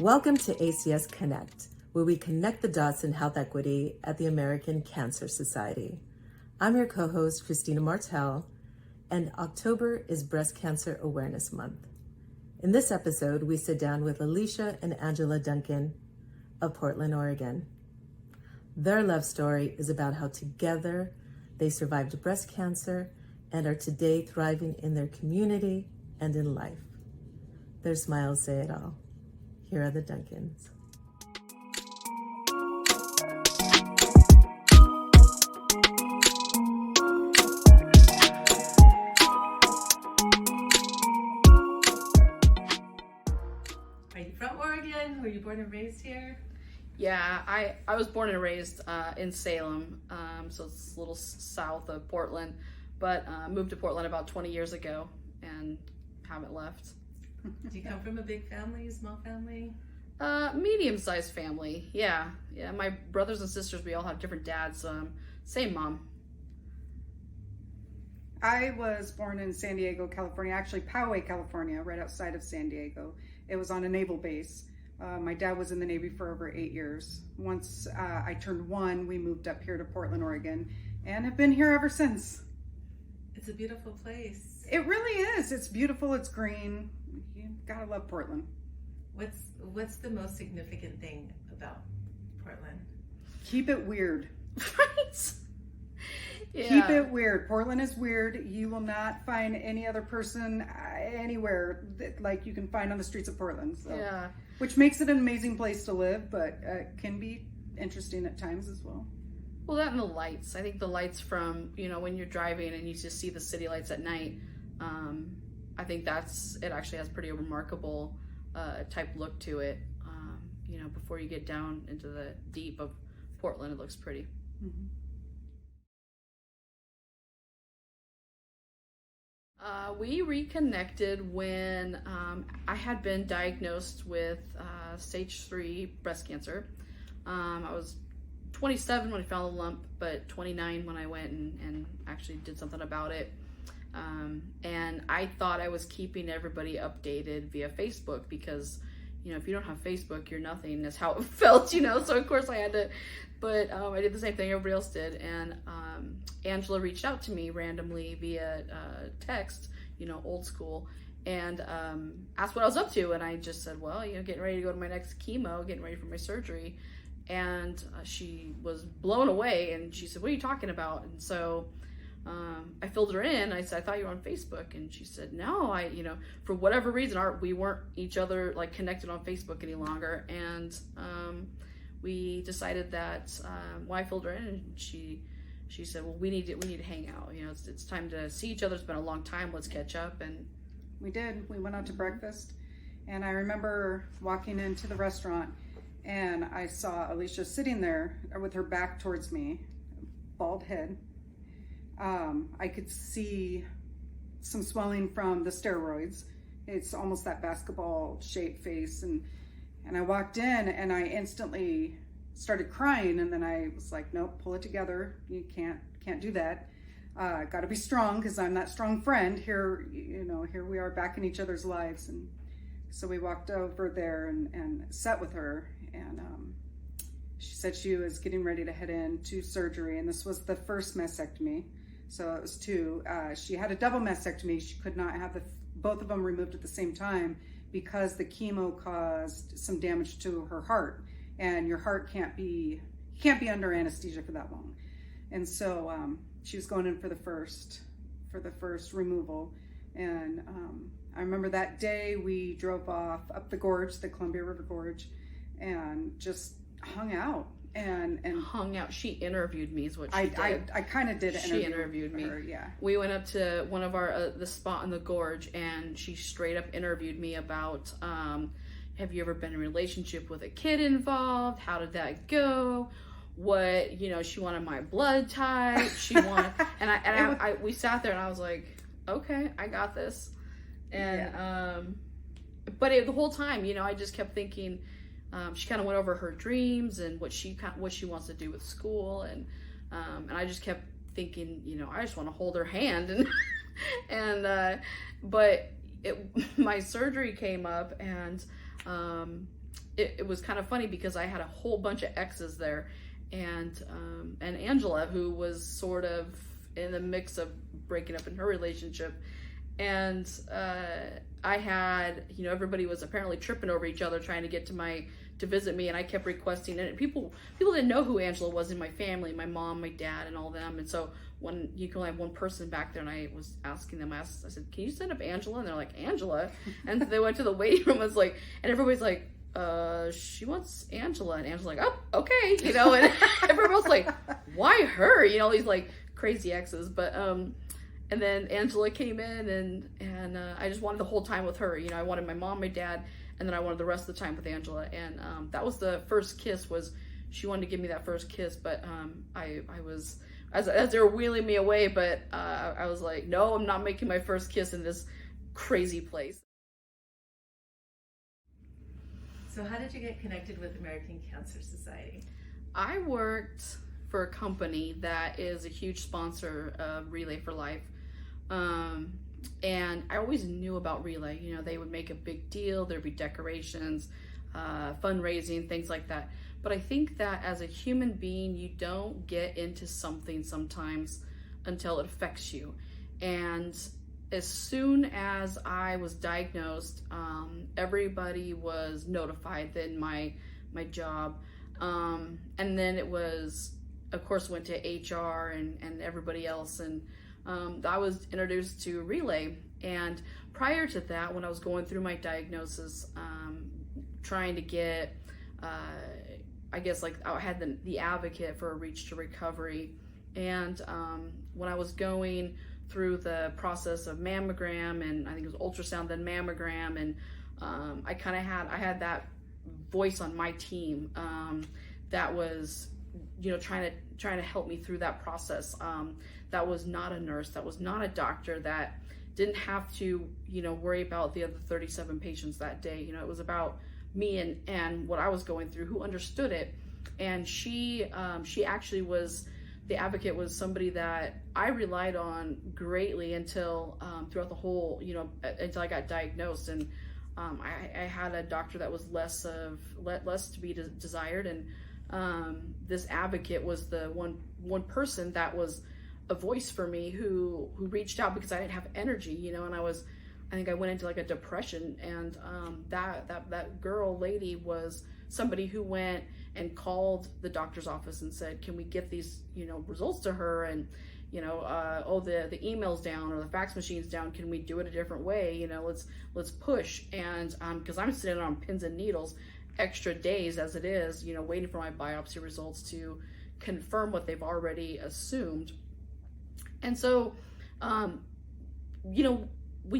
Welcome to ACS Connect, where we connect the dots in health equity at the American Cancer Society. I'm your co-host, Christina Martel, and October is Breast Cancer Awareness Month. In this episode, we sit down with Alicia and Angela Duncan of Portland, Oregon. Their love story is about how together they survived breast cancer and are today thriving in their community and in life. Their smiles say it all. Here are the Duncans. Are you from Oregon? Were you born and raised here? Yeah, I was born and raised in Salem, so it's a little south of Portland, but moved to Portland about 20 years ago and haven't left. Do you come from a big family, small family? Medium-sized family, yeah. My brothers and sisters, we all have different dads, same mom. I was born in San Diego, California, actually Poway, California, right outside of San Diego. It was on a naval base. My dad was in the Navy for over 8 years. Once I turned 1, we moved up here to Portland, Oregon, and have been here ever since. It's a beautiful place. It really is. It's beautiful. It's green. You gotta love Portland. What's the most significant thing about Portland? Keep it weird. Right? Yeah. Keep it weird. Portland is weird. You will not find any other person anywhere that, like you can find on the streets of Portland. So. Yeah. Which makes it an amazing place to live, but can be interesting at times as well. Well, that and the lights. I think the lights from, when you're driving and you just see the city lights at night, I think it actually has pretty remarkable type look to it. Before you get down into the deep of Portland, it looks pretty. Mm-hmm. We reconnected when I had been diagnosed with stage 3 breast cancer. I was 27 when I found the lump, but 29 when I went and actually did something about it. And I thought I was keeping everybody updated via Facebook because, if you don't have Facebook, you're nothing. That's how it felt, So of course I had to, but I did the same thing everybody else did. And Angela reached out to me randomly via text, old school, and asked what I was up to. And I just said, well, getting ready to go to my next chemo, getting ready for my surgery. And she was blown away, and she said, what are you talking about? And so I filled her in. I said, I thought you were on Facebook. And she said, no, for whatever reason, we weren't each other like connected on Facebook any longer. And we decided that, I filled her in, and she said, well, we need to hang out. It's time to see each other. It's been a long time. Let's catch up. And we did. We went out to breakfast, and I remember walking into the restaurant, and I saw Alicia sitting there with her back towards me, bald head. I could see some swelling from the steroids. It's almost that basketball shaped face. And I walked in and I instantly started crying. And then I was like, nope, pull it together. You can't do that. Got to be strong because I'm that strong friend here. Here we are back in each other's lives. And so we walked over there and sat with her. And she said she was getting ready to head into surgery. And this was the first mastectomy. So it was 2. She had a double mastectomy. She could not have both of them removed at the same time because the chemo caused some damage to her heart, and your heart can't be under anesthesia for that long. And so she was going in for the first removal. And I remember that day we drove off up the gorge, the Columbia River Gorge, and just hung out. And hung out. She interviewed me is what she did. I kind of did. She interviewed me. Her, yeah. We went up to one of our the spot in the gorge, and she straight up interviewed me about have you ever been in a relationship with a kid involved? How did that go? What she wanted my blood type. She wanted and we sat there and I was like, okay, I got this. And yeah. But the whole time, I just kept thinking. She kind of went over her dreams and what she wants to do with school, and I just kept thinking, I just want to hold her hand, but my surgery came up, and it was kind of funny because I had a whole bunch of exes there, and Angela, who was sort of in the mix of breaking up in her relationship, and I had, everybody was apparently tripping over each other trying to get to visit me, and I kept requesting, and people didn't know who Angela was in my family, my mom, my dad, and all them. And so when you can only have one person back there, and I was asking them, I said, can you send up Angela? And they're like, Angela? And they went to the waiting room. I was like, and everybody's like, she wants Angela. And Angela's like, oh, okay, and everyone else like, why her? These like crazy exes. But and then Angela came in, and I just wanted the whole time with her. I wanted my mom, my dad, and then I wanted the rest of the time with Angela. And that was the first kiss. She wanted to give me that first kiss, but I was, as they were wheeling me away, but I was like, no, I'm not making my first kiss in this crazy place. So how did you get connected with American Cancer Society? I worked for a company that is a huge sponsor of Relay for Life. And I always knew about Relay. They would make a big deal, there'd be decorations, fundraising, things like that. But I think that as a human being, you don't get into something sometimes until it affects you. And as soon as I was diagnosed, everybody was notified in my job. And then it was, of course, went to HR and everybody else. And I was introduced to Relay. And prior to that, when I was going through my diagnosis, trying to get, I guess like I had the advocate for a Reach to Recovery. And when I was going through the process of mammogram, and I think it was ultrasound, then mammogram, and I had that voice on my team that was, trying to help me through that process. That was not a nurse, that was not a doctor, that didn't have to, worry about the other 37 patients that day. It was about me and what I was going through, who understood it. And she actually was, the advocate was somebody that I relied on greatly until throughout the whole, until I got diagnosed. And I had a doctor that was less to be desired. And this advocate was the one person that was a voice for me who reached out because I didn't have energy, and I think I went into like a depression. And that lady was somebody who went and called the doctor's office and said, can we get these, results to her? And, the email's down or the fax machine's down. Can we do it a different way? Let's push. And, cause I'm sitting on pins and needles extra days as it is, waiting for my biopsy results to confirm what they've already assumed. And so, when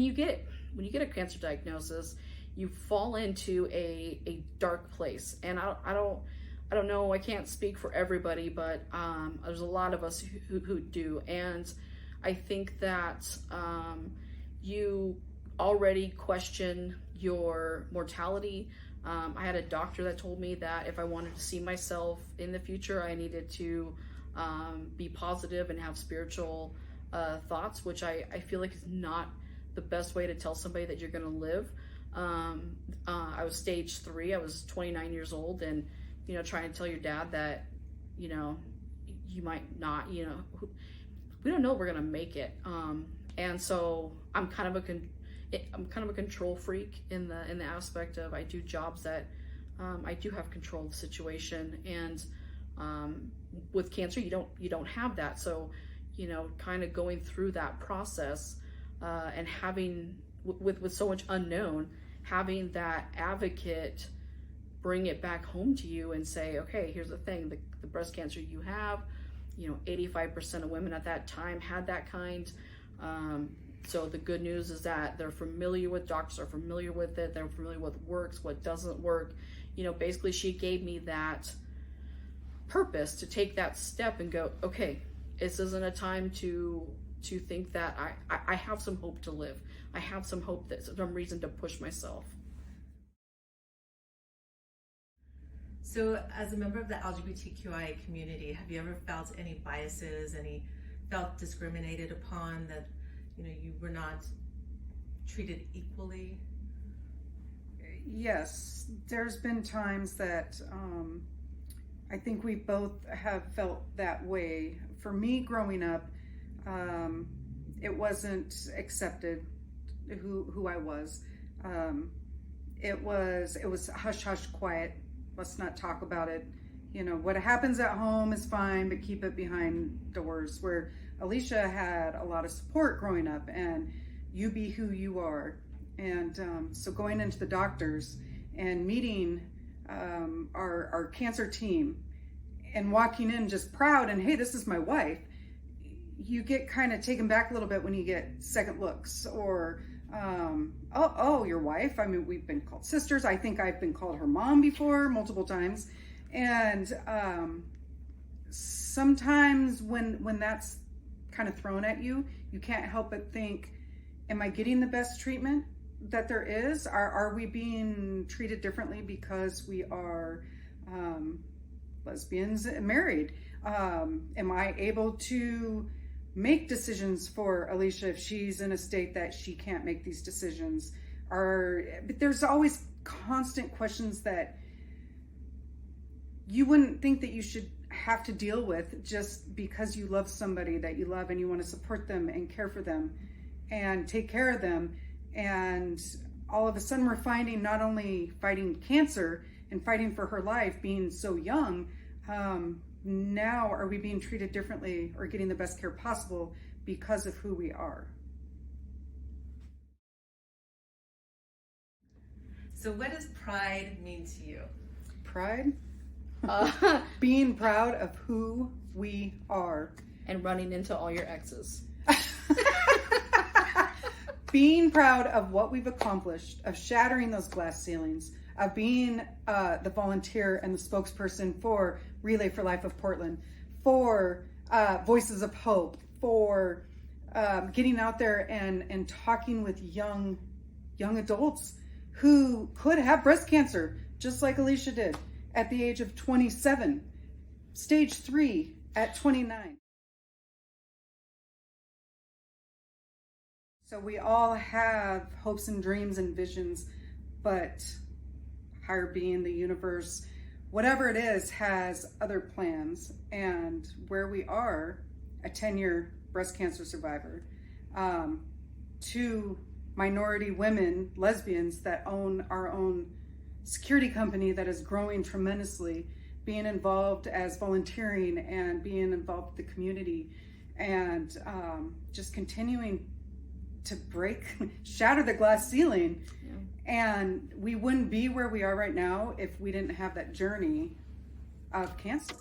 you get a cancer diagnosis, you fall into a dark place. And I don't know, I can't speak for everybody, but there's a lot of us who do. And I think that you already question your mortality. I had a doctor that told me that if I wanted to see myself in the future, I needed to be positive and have spiritual thoughts, which I feel like is not the best way to tell somebody that you're going to live. I was stage 3. I was 29 years old, and trying to tell your dad that you might not, we don't know if we're going to make it. And so I'm kind of a control freak in the aspect of, I do jobs that I do have control of the situation. And with cancer, you don't have that. So kind of going through that process and having with so much unknown, having that advocate bring it back home to you and say, okay, here's the thing, the breast cancer you have, 85% of women at that time had that kind. So the good news is that they're familiar with, doctors are familiar with it, they're familiar with what works, what doesn't work. Basically she gave me that purpose to take that step and go, okay, this isn't a time to think that I have some hope to live. I have some hope, that some reason to push myself. So as a member of the LGBTQI community, have you ever felt any biases, felt discriminated upon, that you were not treated equally? Yes, there's been times that I think we both have felt that way. For me, growing up, it wasn't accepted who I was. It was hush hush, quiet. Let's not talk about it. You know, what happens at home is fine, but keep it behind doors. Where Alicia had a lot of support growing up, and you be who you are. And so going into the doctors and meeting our cancer team and walking in just proud and, hey, this is my wife, you get kind of taken back a little bit when you get second looks or, oh, your wife. I mean, we've been called sisters. I think I've been called her mom before multiple times. And sometimes when that's kind of thrown at you, you can't help but think, am I getting the best treatment that there is? Are we being treated differently because we are lesbians and married? Am I able to make decisions for Alicia if she's in a state that she can't make these decisions? But there's always constant questions that you wouldn't think that you should have to deal with just because you love somebody that you love and you want to support them and care for them and take care of them. And all of a sudden we're finding not only fighting cancer and fighting for her life, being so young, now are we being treated differently or getting the best care possible because of who we are? So what does pride mean to you? Pride? Being proud of who we are. And running into all your exes. Being proud of what we've accomplished, of shattering those glass ceilings, of being the volunteer and the spokesperson for Relay for Life of Portland, for Voices of Hope, for getting out there and talking with young adults who could have breast cancer, just like Alicia did at the age of 27, stage 3 at 29. So we all have hopes and dreams and visions, but higher being, the universe, whatever it is, has other plans. And where we are, a 10-year breast cancer survivor, 2 minority women, lesbians that own our own security company that is growing tremendously, being involved as volunteering and being involved with the community, and just continuing to shatter the glass ceiling. Yeah. And we wouldn't be where we are right now if we didn't have that journey of cancer.